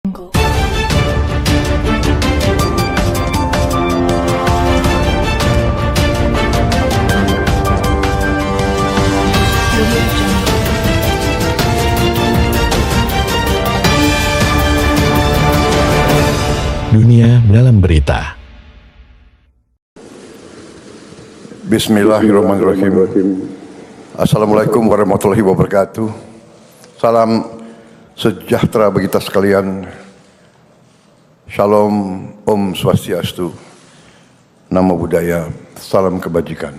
Dunia dalam berita. Bismillahirrahmanirrahim. Assalamualaikum warahmatullahi wabarakatuh. Salam sejahtera bagi kita sekalian. Shalom, Om Swastiastu, Namo Buddhaya, salam kebajikan.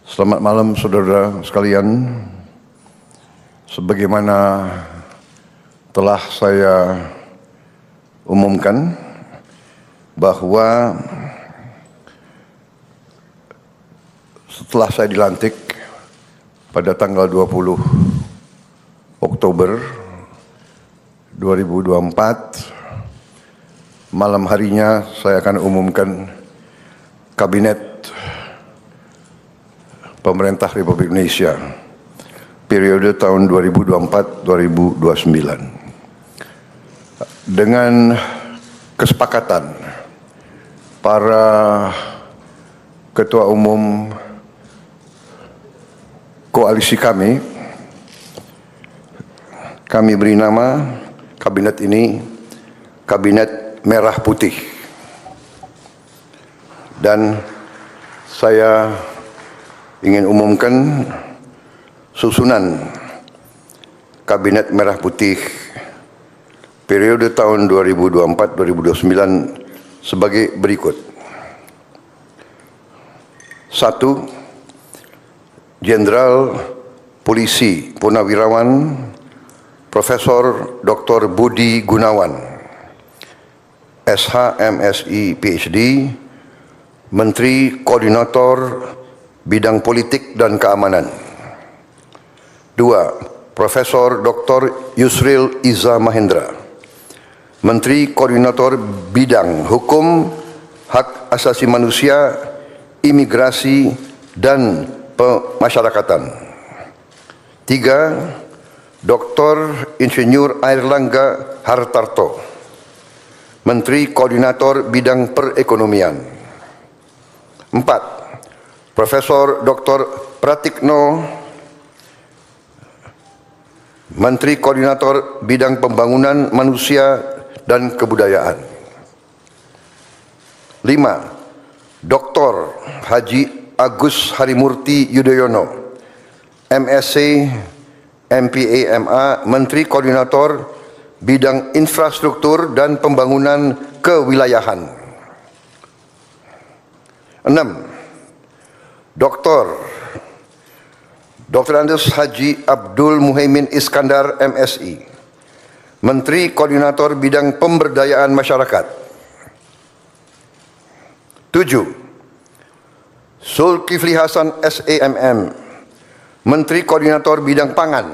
Selamat malam saudara sekalian. Sebagaimana telah saya umumkan bahwa setelah saya dilantik pada tanggal 20 Oktober 2024, malam harinya saya akan umumkan Kabinet Pemerintah Republik Indonesia periode tahun 2024-2029. Dengan kesepakatan para ketua umum koalisi kami beri nama kabinet ini Kabinet Merah Putih. Dan saya ingin umumkan susunan Kabinet Merah Putih periode tahun 2024-2029 sebagai berikut. 1. Jenderal Polisi Purnawirawan Profesor Dr. Budi Gunawan, SH, MSI, PhD, Menteri Koordinator Bidang Politik dan Keamanan. 2. Profesor Dr. Yusril Iza Mahendra, Menteri Koordinator Bidang Hukum, Hak Asasi Manusia, Imigrasi, dan Pemasyarakatan. 3. Dr. Insinyur Airlangga Hartarto, Menteri Koordinator Bidang Perekonomian. 4. Profesor Dr. Pratikno, Menteri Koordinator Bidang Pembangunan Manusia dan Kebudayaan. 5. Dr. Haji Agus Harimurti Yudhoyono, MSc, MPA, MA, Menteri Koordinator Bidang Infrastruktur dan Pembangunan Kewilayahan. 6. Dr. Andes Haji Abdul Muhaimin Iskandar, MSI, Menteri Koordinator Bidang Pemberdayaan Masyarakat. 7. Zulkifli Hasan, SAMM, Menteri Koordinator Bidang Pangan.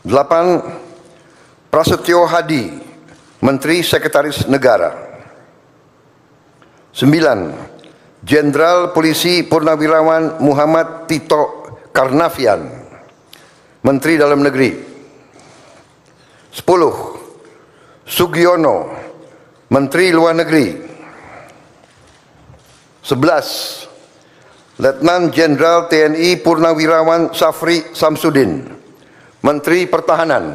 8. Prasetyo Hadi, Menteri Sekretaris Negara. 9. Jenderal Polisi Purnawirawan Muhammad Tito Karnavian, Menteri Dalam Negeri. 10. Sugiono, Menteri Luar Negeri. 11. Letnan Jenderal TNI Purnawirawan Safri Samsudin, Menteri Pertahanan.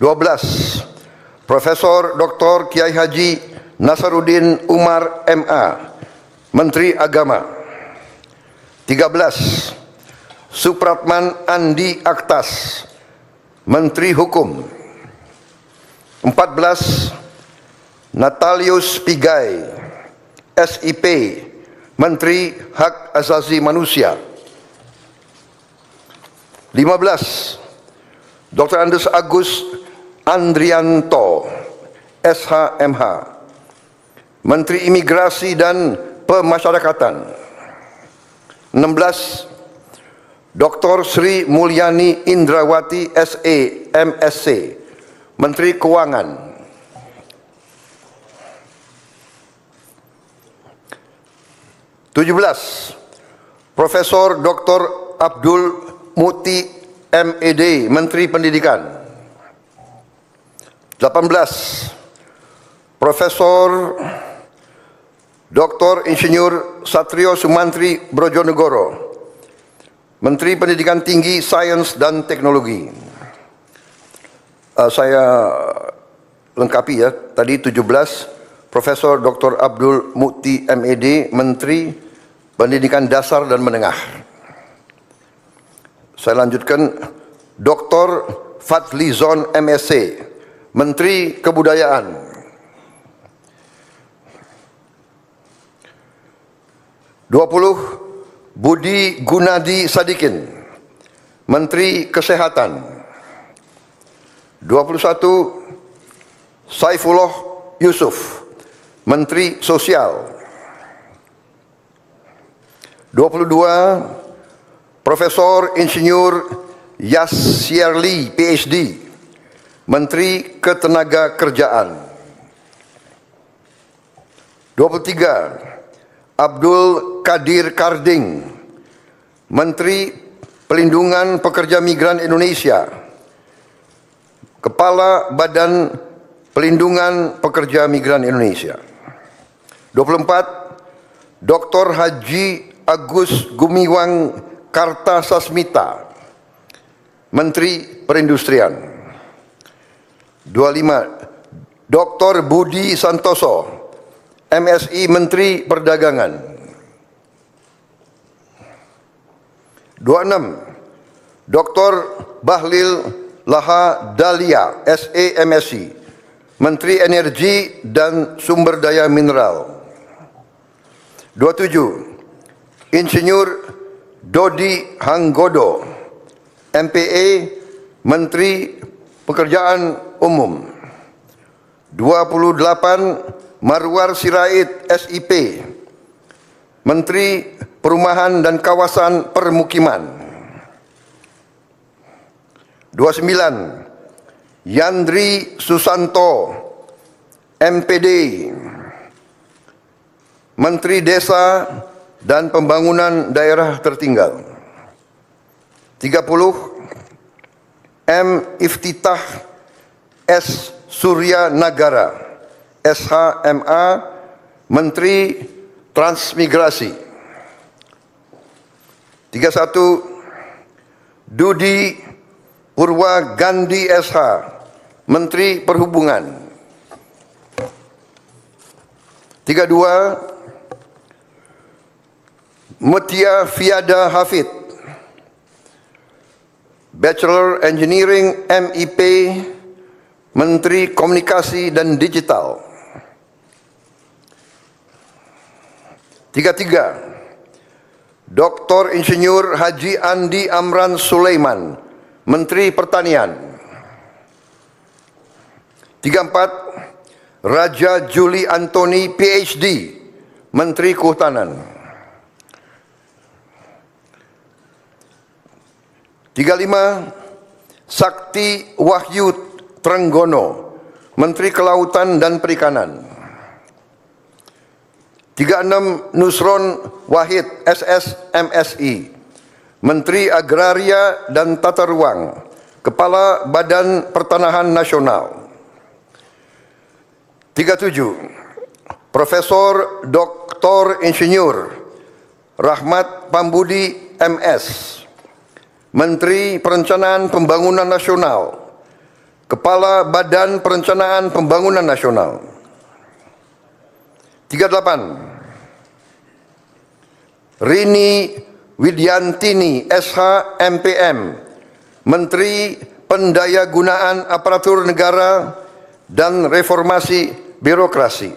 12. Profesor Dr. Kiai Haji Nasaruddin Umar, MA, Menteri Agama. 13. Supratman Andi Aktas, Menteri Hukum. 14. Natalius Pigai, SIP, Menteri Hak Asasi Manusia. 15. Dr. Andes Agus Andrianto, SHMH, Menteri Imigrasi dan Pemasyarakatan. 16. Dr. Sri Mulyani Indrawati, SE, MSc, Menteri Keuangan. 17. Profesor Dr. Abdul Muti, MED, Menteri Pendidikan. Profesor Dr. Insinyur Satrio Sumantri Brojonegoro, Menteri Pendidikan Tinggi, Sains dan Teknologi. Saya lengkapi ya, tadi 17, Profesor Dr. Abdul Mukti MED, Menteri Pendidikan Dasar dan Menengah. Saya lanjutkan, Dr. Fadlizon MSc, Menteri Kebudayaan. 20, Budi Gunadi Sadikin, Menteri Kesehatan. 21, Saifullah Yusuf, Menteri Sosial. 22, Profesor Insinyur Yasyarli PhD, Menteri Ketenagakerjaan. 23, Abdul Qadir Karding, Menteri Pelindungan Pekerja Migran Indonesia, Kepala Badan Pelindungan Pekerja Migran Indonesia. 24, Dr. Haji Agus Gumiwang Kartasasmita, Menteri Perindustrian. 25, Dr. Budi Santoso, MSI, Menteri Perdagangan. 26, Dr. Bahlil Laha Dalia, SE MSI, Menteri Energi dan Sumber Daya Mineral. 27, Insinyur Dodi Hanggodo, MPA, Menteri Pekerjaan Umum. 28, Marwar Sirait, SIP, Menteri Perumahan dan Kawasan Permukiman. 29, Yandri Susanto, MPD, Menteri Desa dan Pembangunan Daerah Tertinggal. 30, M. Iftitah S. Surya Nagara, SHMA, Menteri Transmigrasi. 31, Dudi Purwa Gandhi SH, Menteri Perhubungan. 32, Mutia Fiada Hafid, Bachelor Engineering MIP, Menteri Komunikasi dan Digital. 33, Dr. Insinyur Haji Andi Amran Sulaiman, Menteri Pertanian. 34, Raja Juli Antoni PhD, Menteri Kehutanan. 35, Sakti Wahyu Trenggono, Menteri Kelautan dan Perikanan. 36, Nusron Wahid SS MSI, Menteri Agraria dan Tata Ruang, Kepala Badan Pertanahan Nasional. 37, Profesor Dr. Insinyur Rahmat Pambudi MS, Menteri Perencanaan Pembangunan Nasional, Kepala Badan Perencanaan Pembangunan Nasional. 38, Rini Widyantini SH MPM, Menteri Pendayagunaan Aparatur Negara dan Reformasi Birokrasi.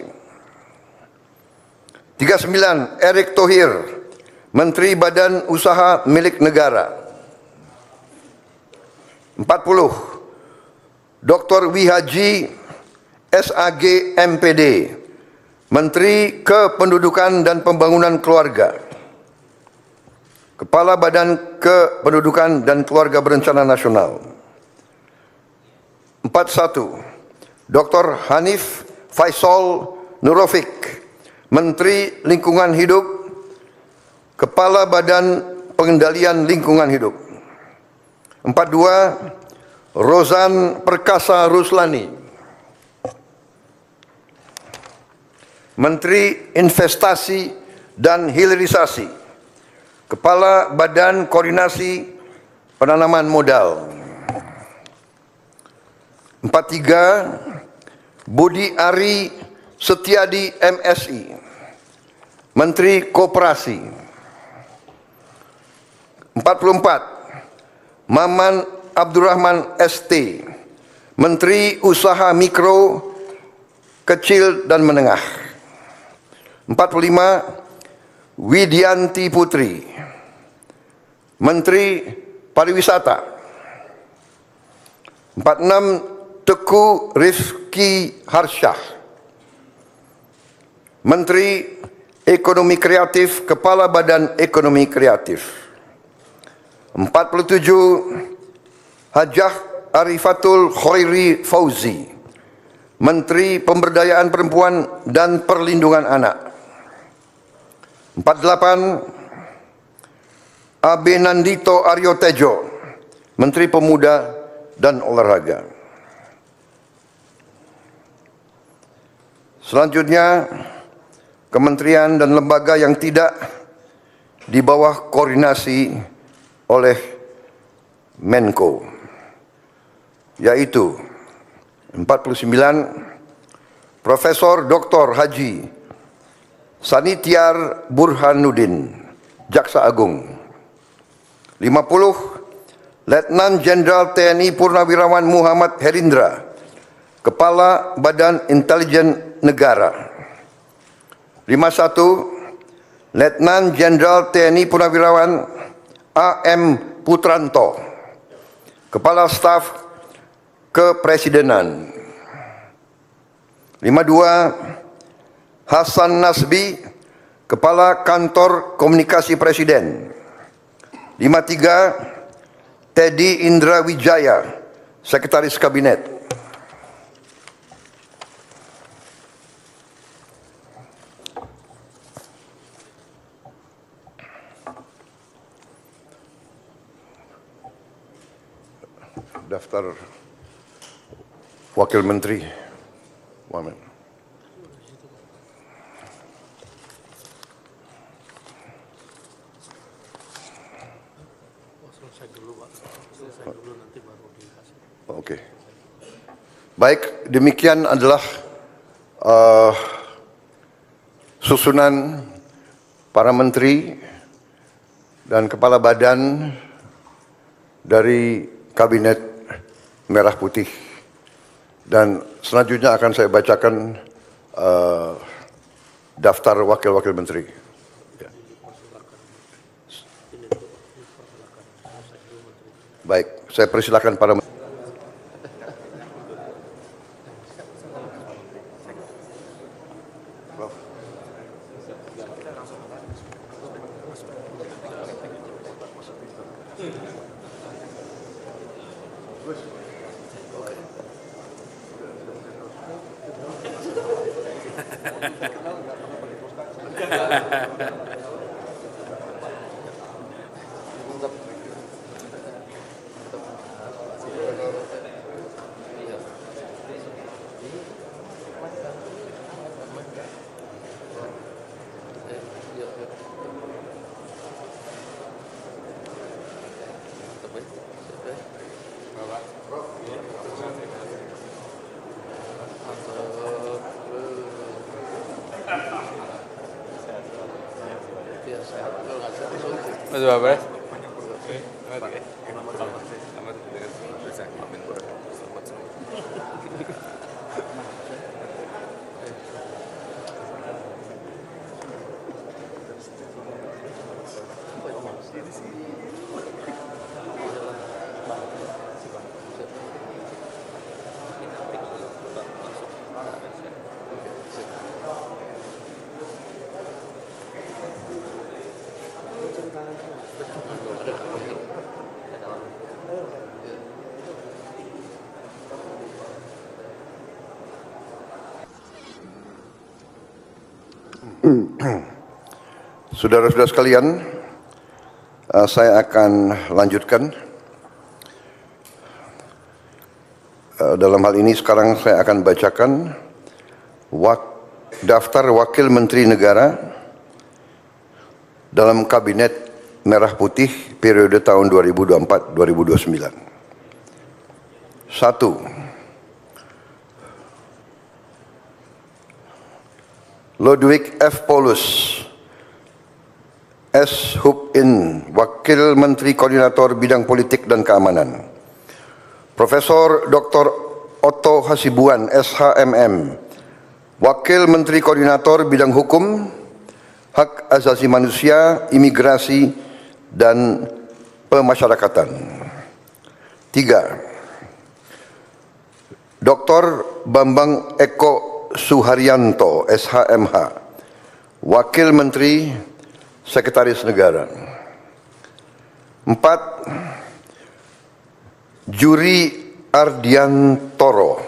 39, Erick Thohir, Menteri Badan Usaha Milik Negara. 40, Dr. Wihaji SAG MPD, Menteri Kependudukan dan Pembangunan Keluarga, Kepala Badan Kependudukan dan Keluarga Berencana Nasional. 41, Dr. Hanif Faisal Nurofik, Menteri Lingkungan Hidup, Kepala Badan Pengendalian Lingkungan Hidup. 42, Rozan Perkasa Ruslani, Menteri Investasi dan Hilirisasi, Kepala Badan Koordinasi Penanaman Modal. 43, Budi Ari Setiadi MSI, Menteri Koperasi. 44, Maman Abdurrahman ST, Menteri Usaha Mikro, Kecil dan Menengah. 45, Widianti Putri, Menteri Pariwisata. 46, Teguh Rifki Harsyah, Menteri Ekonomi Kreatif, Kepala Badan Ekonomi Kreatif. 47, Hajah Arifatul Khairi Fauzi, Menteri Pemberdayaan Perempuan dan Perlindungan Anak. 48, Abenandito Aryo Tejo, Menteri Pemuda dan Olahraga. Selanjutnya, kementerian dan lembaga yang tidak di bawah koordinasi oleh Menko, yaitu 49, Profesor Dr. Haji Sanitiar Burhanuddin, Jaksa Agung. 50, Letnan Jenderal TNI Purnawirawan Muhammad Herindra, Kepala Badan Intelijen Negara. 51, Letnan Jenderal TNI Purnawirawan AM Putranto, Kepala Staf Kepresidenan. 52, Hasan Nasbi, Kepala Kantor Komunikasi Presiden. 53, Teddy Indra Wijaya, Sekretaris Kabinet. Daftar Wakil Menteri. Wamen. Oke. Baik, demikian adalah susunan para menteri dan kepala badan dari Kabinet Merah Putih, dan selanjutnya akan saya bacakan daftar wakil-wakil menteri. Ya. Baik, saya persilakan para menteri. Mas Bapak. Saudara-saudara sekalian, saya akan lanjutkan. Dalam hal ini sekarang saya akan bacakan daftar Wakil Menteri Negara dalam Kabinet Merah Putih periode tahun 2024-2029. 1. Ludwig F. Paulus, S. Hub In, Wakil Menteri Koordinator Bidang Politik dan Keamanan. Profesor Dr. Otto Hasibuan, SHMM, Wakil Menteri Koordinator Bidang Hukum, Hak Asasi Manusia, Imigrasi, dan Pemasyarakatan. 3. Dr. Bambang Eko Suharyanto, SHMH, Wakil Menteri Sekretaris Negara. 4. Juri Ardiantoro,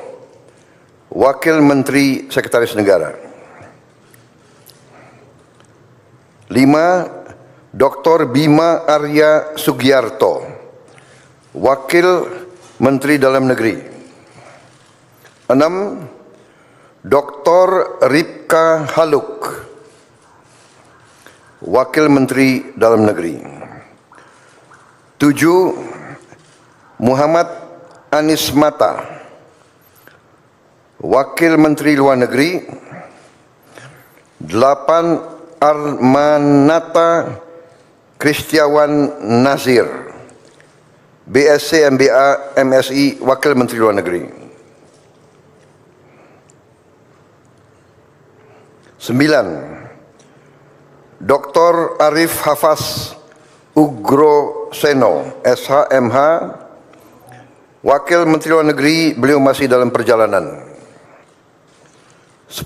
Wakil Menteri Sekretaris Negara. 5. Dr. Bima Arya Sugiarto, Wakil Menteri Dalam Negeri. 6. Dr. Ripka Haluk, Wakil Menteri Dalam Negeri. 7. Muhammad Anies Mata, Wakil Menteri Luar Negeri. 8. Armanata Kristiawan Nazir, BSc MBA MSI, Wakil Menteri Luar Negeri. 9. Dr. Arif Hafaz Ugroseno, SHMH, Wakil Menteri Luar Negeri, beliau masih dalam perjalanan. 10.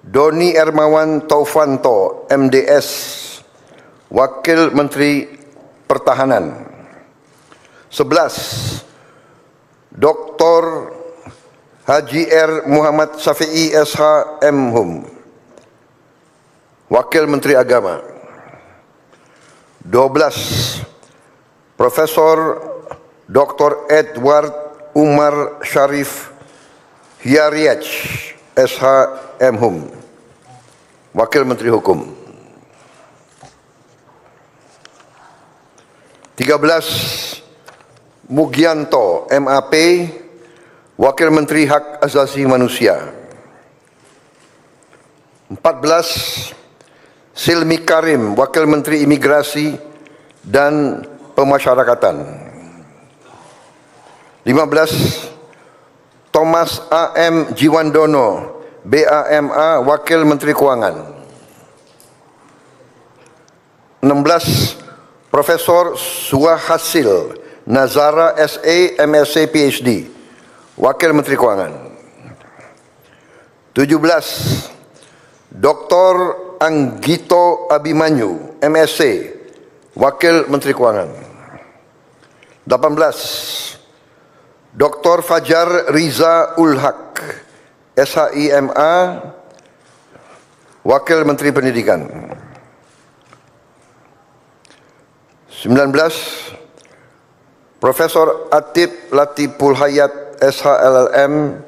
Doni Ermawan Taufanto, MDS, Wakil Menteri Pertahanan. 11. Dr. Haji R. Muhammad Syafi'i, SHMHum, Wakil Menteri Agama. 12. Profesor Dr. Edward Umar Syarif Hiariach, SHMHum, Wakil Menteri Hukum. 13. Mugianto, MAP, Wakil Menteri Hak Asasi Manusia. 14. Silmi Karim, Wakil Menteri Imigrasi dan Pemasyarakatan. 15. Thomas A.M. Jiwandono, BAMA, Wakil Menteri Keuangan. 16. Profesor Suhasil Nazara, SA, MSc, PhD, Wakil Menteri Keuangan. 17. Dr. Anggito Abimanyu, MSc, Wakil Menteri Keuangan. 18. Dr. Fajar Riza Ulhaq, SHIMA, Wakil Menteri Pendidikan. 19. Profesor Atib Latiful Hayat, SHLLM,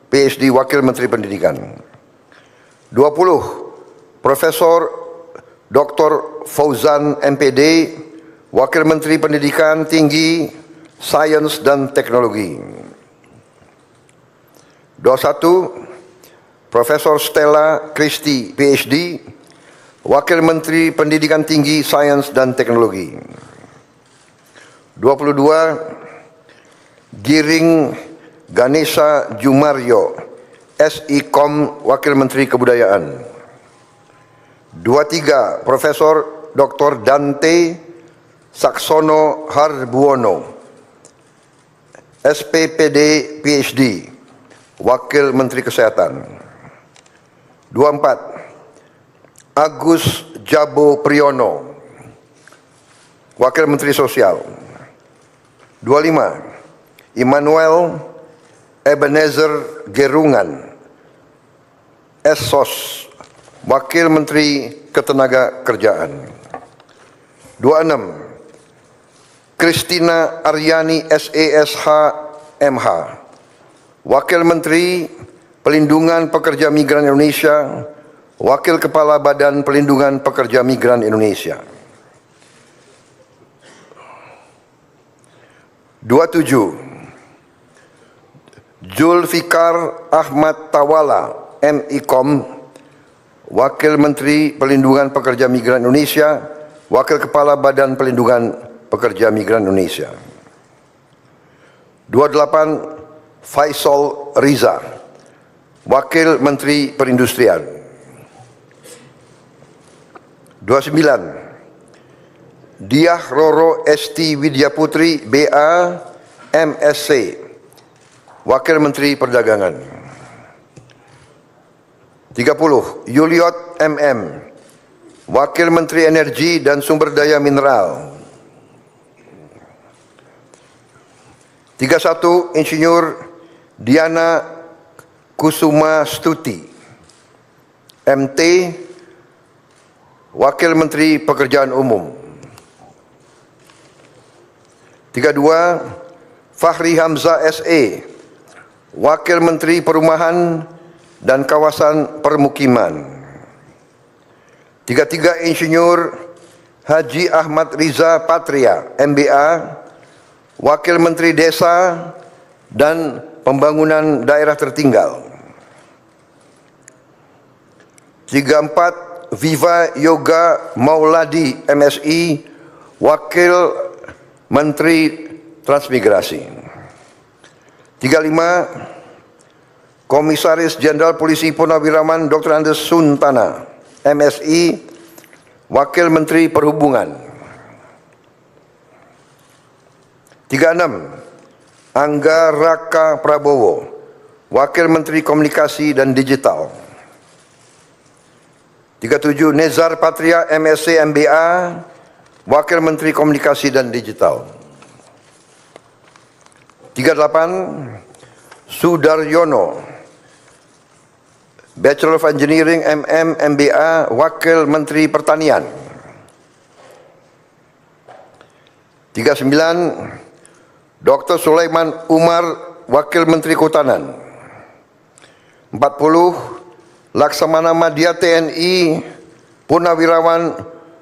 PhD, Wakil Menteri Pendidikan. 20. Profesor Dr. Fauzan MPD, Wakil Menteri Pendidikan Tinggi, Sains dan Teknologi. 21. Profesor Stella Christie, PhD, Wakil Menteri Pendidikan Tinggi, Sains dan Teknologi. 22. Giring Ganesha Jumaryo, SIKOM, Wakil Menteri Kebudayaan. 23. Profesor Dr. Dante Saksono Harbuono, SPPD, PhD, Wakil Menteri Kesehatan. 24. Agus Jabo Priyono, Wakil Menteri Sosial. 25. Immanuel Ebenezer Gerungan, SSOS, Wakil Menteri Ketenagakerjaan. 26. Kristina Aryani, SESH MH, Wakil Menteri Pelindungan Pekerja Migran Indonesia, Wakil Kepala Badan Pelindungan Pekerja Migran Indonesia. 27. Zulfikar Ahmad Tawala, MIKOM, Wakil Menteri Pelindungan Pekerja Migran Indonesia, Wakil Kepala Badan Pelindungan Pekerja Migran Indonesia. 28. Faisal Riza, Wakil Menteri Perindustrian. 29. Diah Roro Esti Widya Putri, BA, MSc, Wakil Menteri Perdagangan. 30. Yuliot MM, Wakil Menteri Energi dan Sumber Daya Mineral. 31. Insinyur Diana Kusuma Stuti, MT, Wakil Menteri Pekerjaan Umum. 32. Fahri Hamzah SE, Wakil Menteri Perumahan dan Kawasan Permukiman. 33. Insinyur Haji Ahmad Riza Patria, MBA, Wakil Menteri Desa dan Pembangunan Daerah Tertinggal. 34. Viva Yoga Mauladi, MSI, Wakil Menteri Transmigrasi. 35. Komisaris Jenderal Polisi Purnawirawan Dr. Andes Suntana, MSI, Wakil Menteri Perhubungan. 36. Angga Raka Prabowo, Wakil Menteri Komunikasi dan Digital. 37. Nezar Patria, MSc, MBA, Wakil Menteri Komunikasi dan Digital. 38. Sudaryono, Bachelor of Engineering, MM, MBA, Wakil Menteri Pertanian. 39. Dr. Sulaiman Umar, Wakil Menteri Kehutanan. 40. Laksamana Madya TNI, Purnawirawan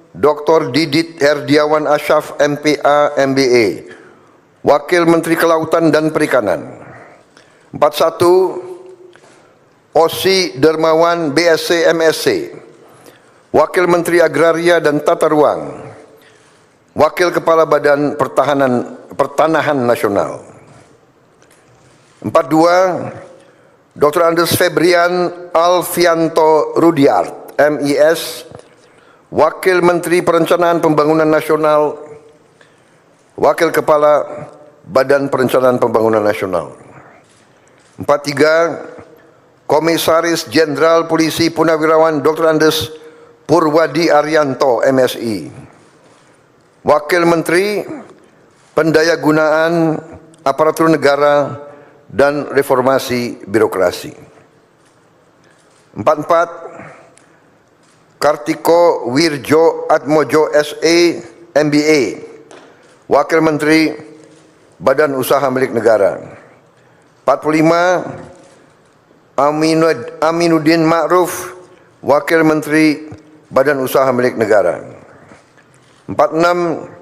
Dr. Didit Herdiawan Asyaf, MPA, MBA, Wakil Menteri Kelautan dan Perikanan. 41. Osi Dermawan, BSc, MSc, Wakil Menteri Agraria dan Tata Ruang, Wakil Kepala Badan Pertanahan Nasional. 42. Dr. Andes Febrian Alfianto Rudiart, MIS, Wakil Menteri Perencanaan Pembangunan Nasional, Wakil Kepala Badan Perencanaan Pembangunan Nasional. 43. Komisaris Jenderal Polisi Purnawirawan Dr. Andes Purwadi Arianto, MSI, Wakil Menteri Pendayagunaan Aparatur Negara dan Reformasi Birokrasi. 44. Kartiko Wirjo Atmojo SE, MBA, Wakil Menteri Badan Usaha Milik Negara. 45. Aminuddin Ma'ruf, Wakil Menteri Badan Usaha Milik Negara. 46.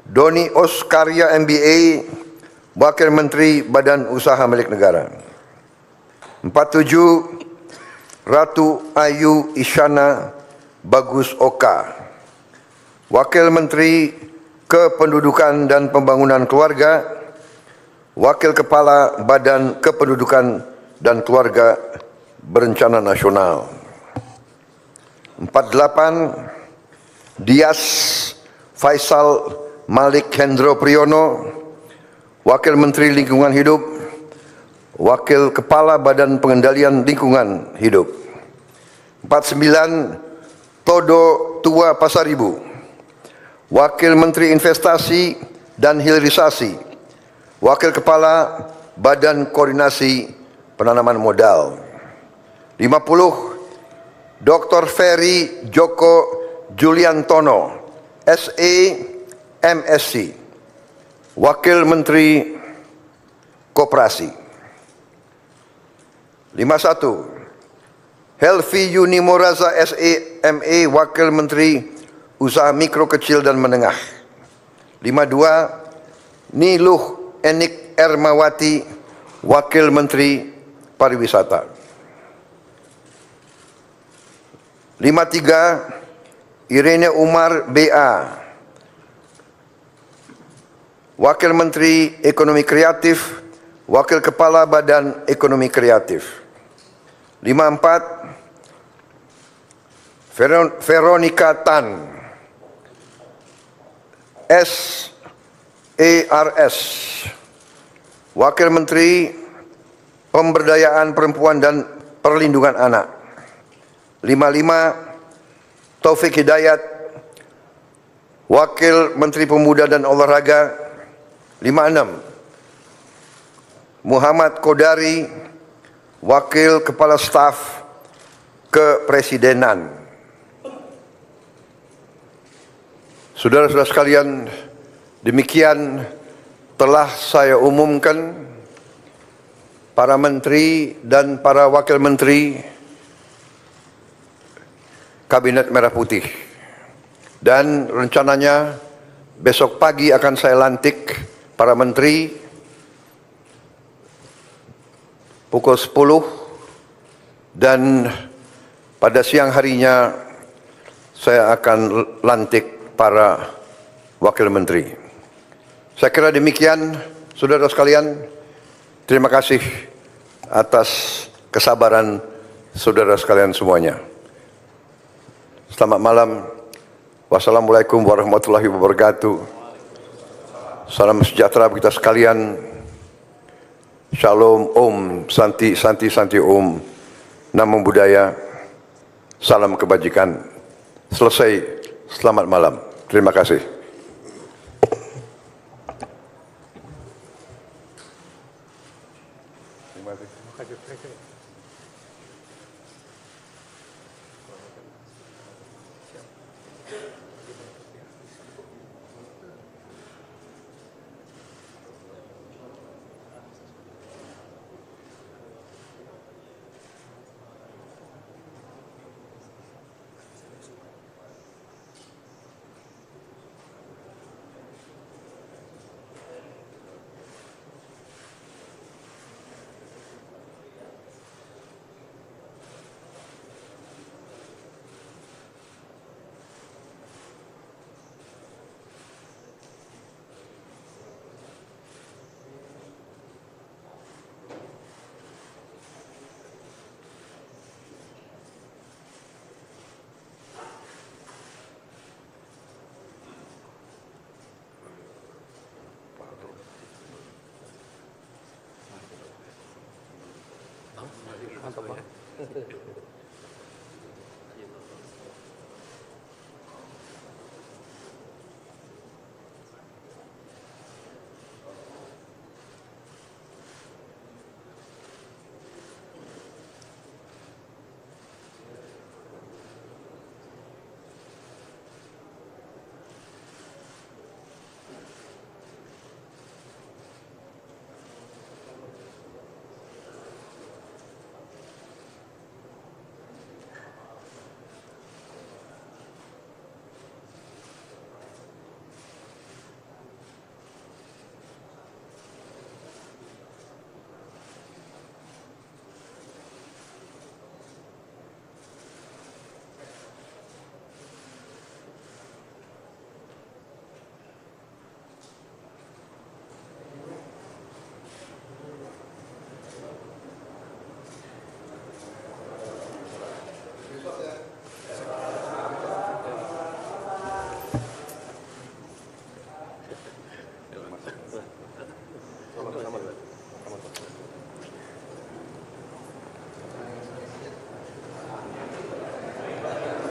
Doni Oskarya, MBA, Wakil Menteri Badan Usaha Milik Negara. 47. Ratu Ayu Isyana Bagus Oka, Wakil Menteri Kependudukan dan Pembangunan Keluarga, Wakil Kepala Badan Kependudukan dan Keluarga Berencana Nasional. 48. Dias Faisal Malik Hendro Priyono, Wakil Menteri Lingkungan Hidup, Wakil Kepala Badan Pengendalian Lingkungan Hidup. 49. Todo Tua Pasaribu, Wakil Menteri Investasi dan Hilirisasi, Wakil Kepala Badan Koordinasi Penanaman Modal. 50. Dr. Ferry Joko Juliantono, SE, MSc, Wakil Menteri Koperasi. 51. Helvi Yuni Moraza SEMA Wakil Menteri Usaha Mikro Kecil dan Menengah. 52. Niluh Enik Ermawati Wakil Menteri Pariwisata. 53. Irene Umar BA Wakil Menteri Ekonomi Kreatif, Wakil Kepala Badan Ekonomi Kreatif. 54. Veronica Tan SARS Wakil Menteri Pemberdayaan Perempuan dan Perlindungan Anak. 55. Taufik Hidayat Wakil Menteri Pemuda dan Olahraga. 56. Muhammad Kodari Wakil Kepala Staf Kepresidenan. Saudara-saudara sekalian, demikian telah saya umumkan para menteri dan para wakil menteri Kabinet Merah Putih. Dan rencananya besok pagi akan saya lantik para menteri pukul 10 dan pada siang harinya saya akan lantik para wakil menteri. Saya kira demikian, saudara sekalian. Terima kasih atas kesabaran saudara sekalian semuanya. Selamat malam. Wassalamualaikum warahmatullahi wabarakatuh. Salam sejahtera bagi kita sekalian. Shalom, Om, Santi, Santi, Santi, Om. Namo Buddhaya. Salam kebajikan. Selesai. Selamat malam. Terima kasih. Mantap, Pak.